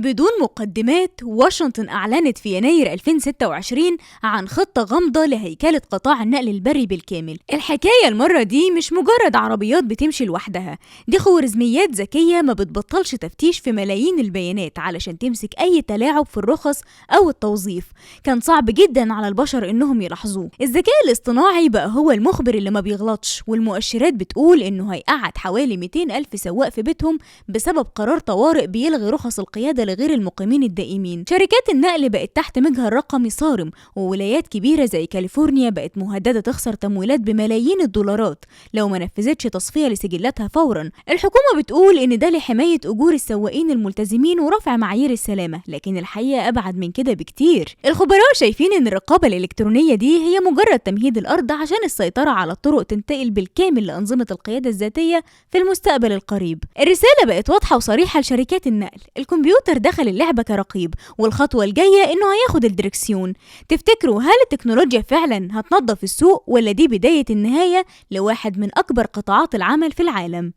بدون مقدمات، واشنطن أعلنت في يناير 2026 عن خطة غامضة لهيكلة قطاع النقل البري بالكامل. الحكاية المرة دي مش مجرد عربيات بتمشي لوحدها، دي خوارزميات ذكية ما بتبطلش تفتيش في ملايين البيانات علشان تمسك أي تلاعب في الرخص أو التوظيف كان صعب جدا على البشر إنهم يلاحظوه. الذكاء الاصطناعي بقى هو المخبر اللي ما بيغلطش، والمؤشرات بتقول إنه هيقعد حوالي 200 ألف سواق في بيتهم بسبب قرار طوارئ بيلغي رخص القيادة لغير المقيمين الدائمين. شركات النقل بقت تحت مجهر رقمي صارم، وولايات كبيرة زي كاليفورنيا بقت مهددة تخسر تمويلات بملايين الدولارات لو ما نفذتش تصفية لسجلاتها فورا. الحكومة بتقول إن ده لحماية أجور السواقين الملتزمين ورفع معايير السلامة، لكن الحقيقة أبعد من كده بكتير. الخبراء شايفين إن الرقابة الإلكترونية دي هي مجرد تمهيد الأرض عشان السيطرة على الطرق تنتقل بالكامل لأنظمة القيادة الذاتية في المستقبل القريب. الرسالة بقت واضحة وصريحة لشركات النقل، الكمبيوتر دخل اللعبة كرقيب، والخطوة الجاية إنه هياخد الدركسيون. تفتكروا هل التكنولوجيا فعلا هتنظف السوق، ولا دي بداية النهاية لواحد من أكبر قطاعات العمل في العالم؟